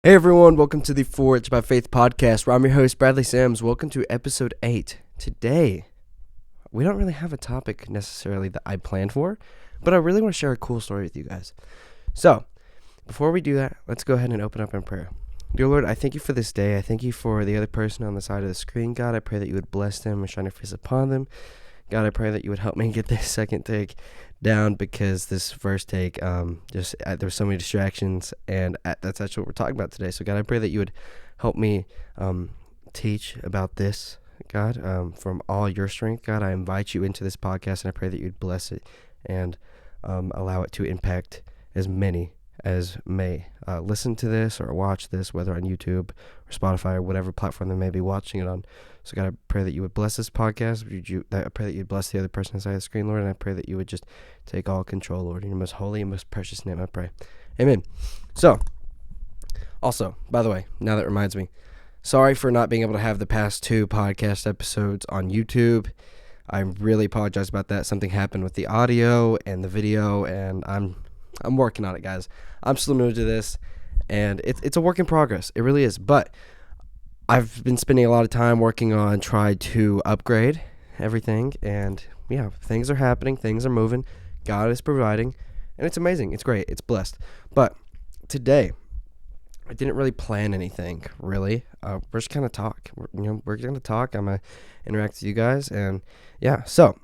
Hey everyone, welcome to the Forged by Faith podcast, where I'm your host, Bradley Sams. Welcome to episode 8. Today, we don't really have a topic necessarily that I planned for, but I really want to share a cool story with you guys. So, before we do that, let's go ahead and open up in prayer. Dear Lord, I thank you for this day. I thank you for the other person on the side of the screen. God, I pray that you would bless them and shine your face upon them. God, I pray that you would help me get this second take down, because this first take, there's so many distractions, and that's actually what we're talking about today. So God, I pray that you would help me teach about this, God, from all your strength. God, I invite you into this podcast, and I pray that you'd bless it and allow it to impact as many as may listen to this or watch this, whether on YouTube or Spotify or whatever platform they may be watching it on. So God, I pray that you would bless this podcast. I pray that you'd bless the other person inside the screen, Lord, and I pray that you would just take all control, Lord. In your most holy and most precious name I pray. Amen. So, also, by the way, now that reminds me, sorry for not being able to have the past 2 podcast episodes on YouTube. I really apologize about that. Something happened with the audio and the video, and I'm working on it, guys. I'm still new to this, and it's a work in progress. It really is. But I've been spending a lot of time working on trying to upgrade everything, and yeah, things are happening. Things are moving. God is providing, and it's amazing. It's great. It's blessed. But today, I didn't really plan anything, really. We're just going to talk. We're going to talk. I'm going to interact with you guys, and yeah. So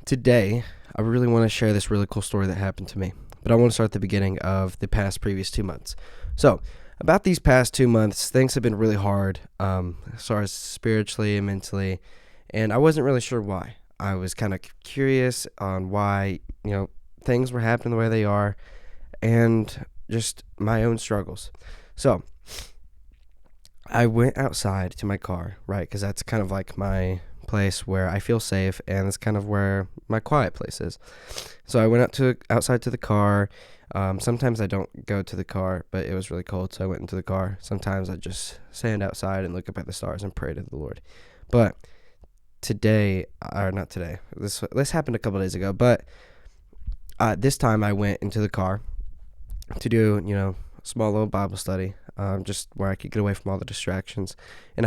today, I really want to share this really cool story that happened to me. But I want to start at the beginning of the previous 2 months. So, about these past 2 months, things have been really hard, as far as spiritually and mentally, and I wasn't really sure why. I was kind of curious on why, things were happening the way they are, and just my own struggles. So, I went outside to my car, right, because that's kind of like my place where I feel safe, and it's kind of where my quiet place is. So I went outside to the car. Sometimes I don't go to the car, but it was really cold, so I went into the car. Sometimes I just stand outside and look up at the stars and pray to the Lord. But not today. This happened a couple days ago, but this time I went into the car to do, a small little Bible study, just where I could get away from all the distractions. And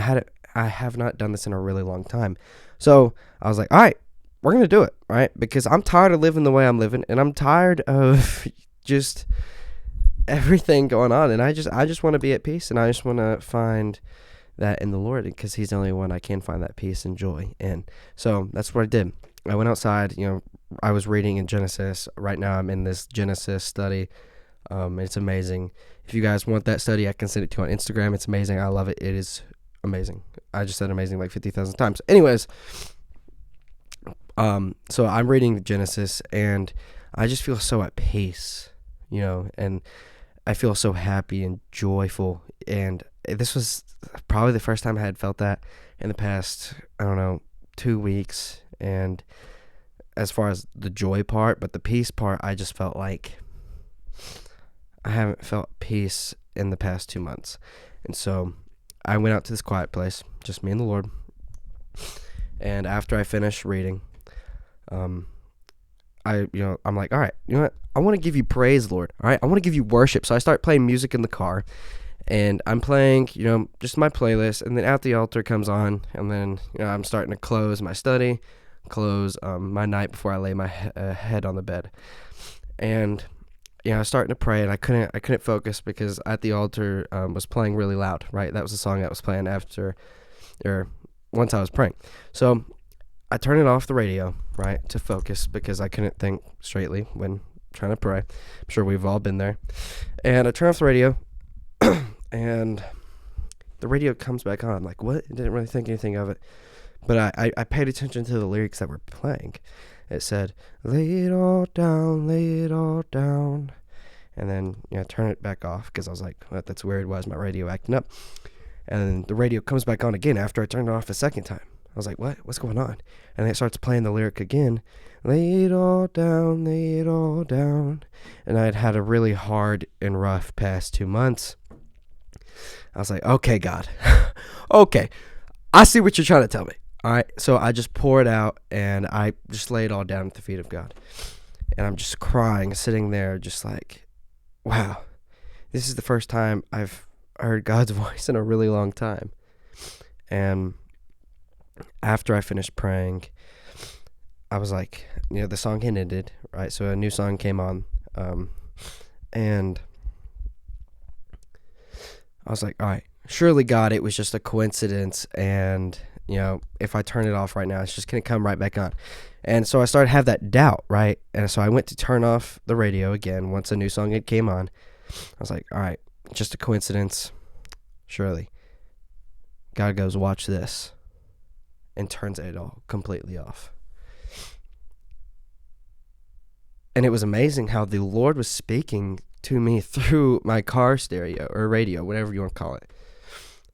I have not done this in a really long time. So I was like, all right, we're going to do it, right? Because I'm tired of living the way I'm living, and I'm tired of just everything going on. And I just want to be at peace, and I just want to find that in the Lord, because he's the only one I can find that peace and joy in. So that's what I did. I went outside, I was reading in Genesis. Right now I'm in this Genesis study. It's amazing. If you guys want that study, I can send it to you on Instagram. It's amazing. I love it. It is amazing. I just said amazing like 50,000 times. Anyways, so I'm reading Genesis, and I just feel so at peace, and I feel so happy and joyful. And this was probably the first time I had felt that in the past, 2 weeks. And as far as the joy part, but the peace part, I just felt like I haven't felt peace in the past 2 months. And so I went out to this quiet place, just me and the Lord. And after I finished reading, I'm like, all right, you know what? I want to give you praise, Lord. All right, I want to give you worship. So I start playing music in the car, and I'm playing, just my playlist. And then At the Altar comes on, and then I'm starting to close my study, close my night before I lay my head on the bed, and I was starting to pray, and I couldn't focus because At the Altar was playing really loud. Right, that was the song that was playing once I was praying. So I turned it off the radio, right, to focus, because I couldn't think straightly when trying to pray. I'm sure we've all been there. And I turn off the radio, and the radio comes back on. I'm like, what? I didn't really think anything of it. But I paid attention to the lyrics that were playing. It said, lay it all down, lay it all down. And then, turn it back off, because I was like, what? That's weird. Why is my radio acting up? And then the radio comes back on again after I turned it off a second time. I was like, what? What's going on? And then it starts playing the lyric again. Lay it all down, lay it all down. And I had a really hard and rough past 2 months. I was like, okay, God. Okay. I see what you're trying to tell me. All right. So I just pour it out, and I just lay it all down at the feet of God. And I'm just crying, sitting there just like, wow, this is the first time I've heard God's voice in a really long time. And after I finished praying, I was like, the song had ended, right? So a new song came on, and I was like, all right, surely God, it was just a coincidence, and if I turn it off right now, it's just gonna come right back on. And so I started to have that doubt, right? And so I went to turn off the radio again once a new song had came on. I was like, all right, just a coincidence, surely. God goes, watch this, and turns it all completely off. And it was amazing how the Lord was speaking to me through my car stereo or radio, whatever you want to call it.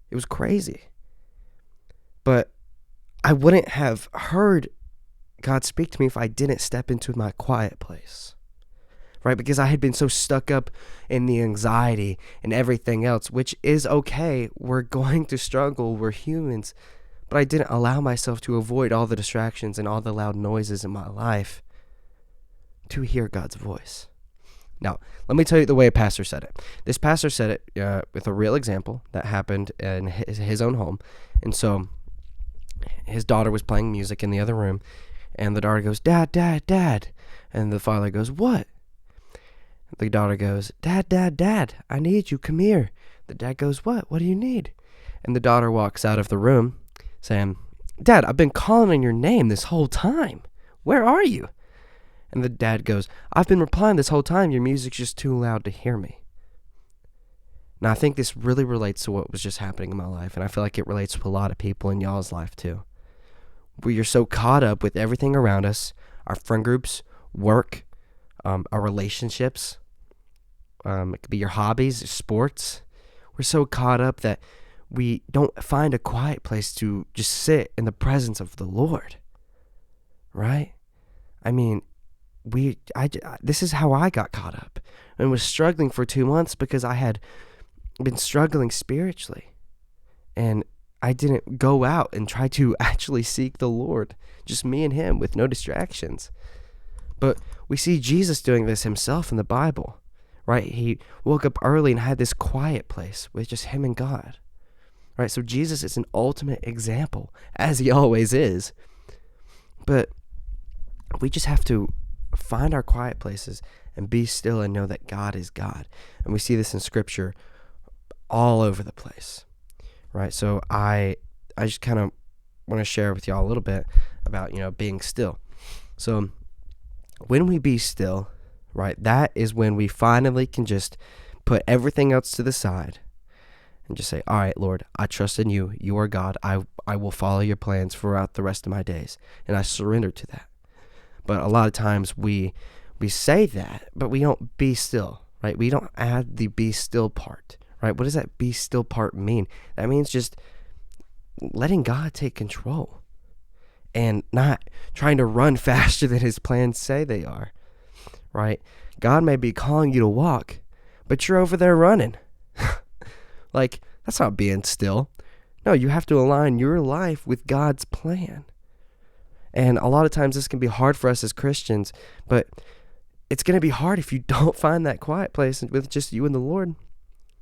It was crazy. But I wouldn't have heard God speak to me if I didn't step into my quiet place, right? Because I had been so stuck up in the anxiety and everything else, which is okay. We're going to struggle. We're humans. But I didn't allow myself to avoid all the distractions and all the loud noises in my life to hear God's voice. Now, let me tell you the way a pastor said it. This pastor said it with a real example that happened in his own home. And so his daughter was playing music in the other room, and the daughter goes, "Dad, Dad, Dad." And the father goes, "What?" The daughter goes, "Dad, Dad, Dad, I need you. Come here." The dad goes, "What? What do you need?" And the daughter walks out of the room saying, "Dad, I've been calling on your name this whole time. Where are you?" And the dad goes, "I've been replying this whole time. Your music's just too loud to hear me." Now, I think this really relates to what was just happening in my life, and I feel like it relates to a lot of people in y'all's life too. We are so caught up with everything around us, our friend groups, work, our relationships, it could be your hobbies, sports. We're so caught up that we don't find a quiet place to just sit in the presence of the Lord, right? I mean, this is how I got caught up and was struggling for 2 months because I had been struggling spiritually, and I didn't go out and try to actually seek the Lord, just me and him with no distractions. But we see Jesus doing this himself in the Bible, right? He woke up early and had this quiet place with just him and God, right? So Jesus is an ultimate example, as he always is. But we just have to find our quiet places and be still and know that God is God. And we see this in Scripture all over the place, right? So I just kind of want to share with y'all a little bit about, being still. So when we be still, right, that is when we finally can just put everything else to the side and just say, all right, Lord, I trust in you. You are God. I will follow your plans throughout the rest of my days. And I surrender to that. But a lot of times we say that, but we don't be still, right? We don't add the be still part, right? What does that be still part mean? That means just letting God take control and not trying to run faster than his plans say they are, right? God may be calling you to walk, but you're over there running. Like, that's not being still. No, you have to align your life with God's plan. And a lot of times this can be hard for us as Christians, but it's going to be hard if you don't find that quiet place with just you and the Lord.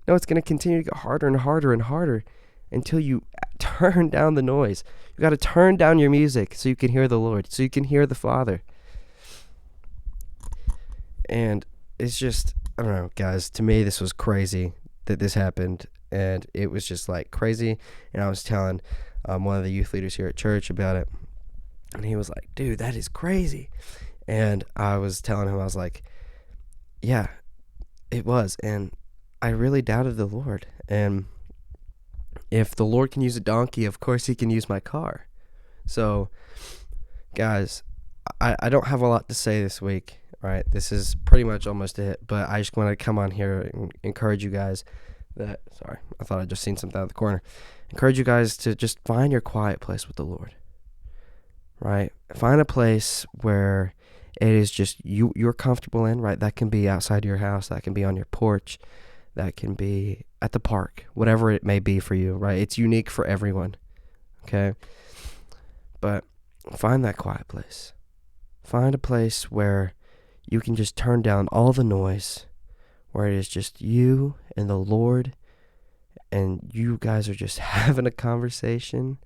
No, it's going to continue to get harder and harder and harder until you turn down the noise. You got to turn down your music so you can hear the Lord, so you can hear the Father. And it's just, I don't know, guys, to me this was crazy that this happened, and it was just like crazy. And I was telling one of the youth leaders here at church about it, and he was like, "Dude, that is crazy." And I was telling him, I was like, yeah, it was. And I really doubted the Lord. And if the Lord can use a donkey, of course he can use my car. So, guys, I don't have a lot to say this week, right? This is pretty much almost it. But I just want to come on here and encourage you guys that, sorry, I thought I'd just seen something out of the corner. Encourage you guys to just find your quiet place with the Lord, right? Find a place where it is just you're comfortable in, right? That can be outside your house. That can be on your porch. That can be at the park, whatever it may be for you, right? It's unique for everyone, okay? But find that quiet place. Find a place where you can just turn down all the noise, where it is just you and the Lord, and you guys are just having a conversation,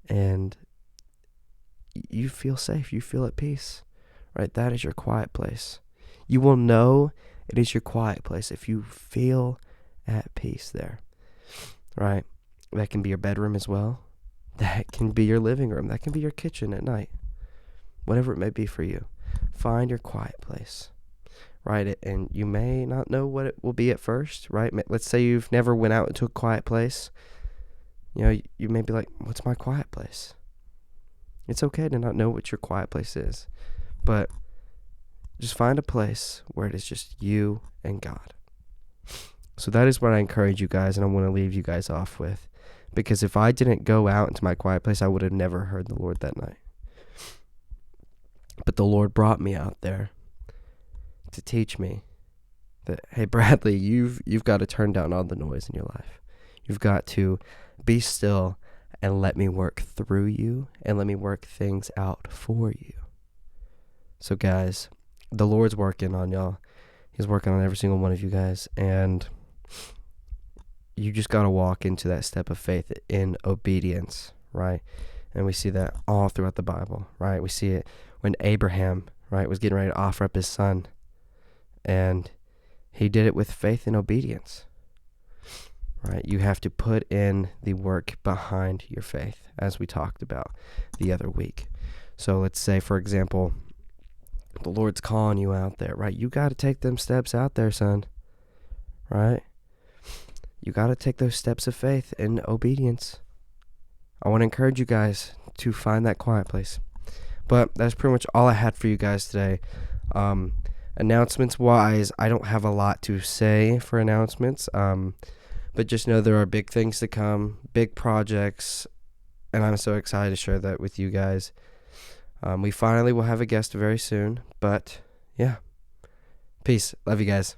and you feel safe, you feel at peace, right? That is your quiet place. You will know it is your quiet place if you feel at peace there, right? That can be your bedroom as well. That can be your living room. That can be your kitchen at night. Whatever it may be for you. Find your quiet place, right? And you may not know what it will be at first, right? Let's say you've never went out into a quiet place. You may be like, what's my quiet place? It's okay to not know what your quiet place is, but just find a place where it is just you and God. So that is what I encourage you guys, and I want to leave you guys off with. Because if I didn't go out into my quiet place, I would have never heard the Lord that night. But the Lord brought me out there to teach me that, hey, Bradley, you've got to turn down all the noise in your life. You've got to be still and let me work through you and let me work things out for you. So, guys, the Lord's working on y'all. He's working on every single one of you guys, and you just got to walk into that step of faith in obedience, right? And we see that all throughout the Bible, right? We see it when Abraham, right, was getting ready to offer up his son, and he did it with faith and obedience, right? You have to put in the work behind your faith, as we talked about the other week. So let's say, for example, the Lord's calling you out there, right? You got to take them steps out there, son, right? You got to take those steps of faith and obedience. I want to encourage you guys to find that quiet place. But that's pretty much all I had for you guys today. Announcements wise, I don't have a lot to say for announcements. But just know there are big things to come, big projects, and I'm so excited to share that with you guys. We finally will have a guest very soon, but yeah. Peace. Love you guys.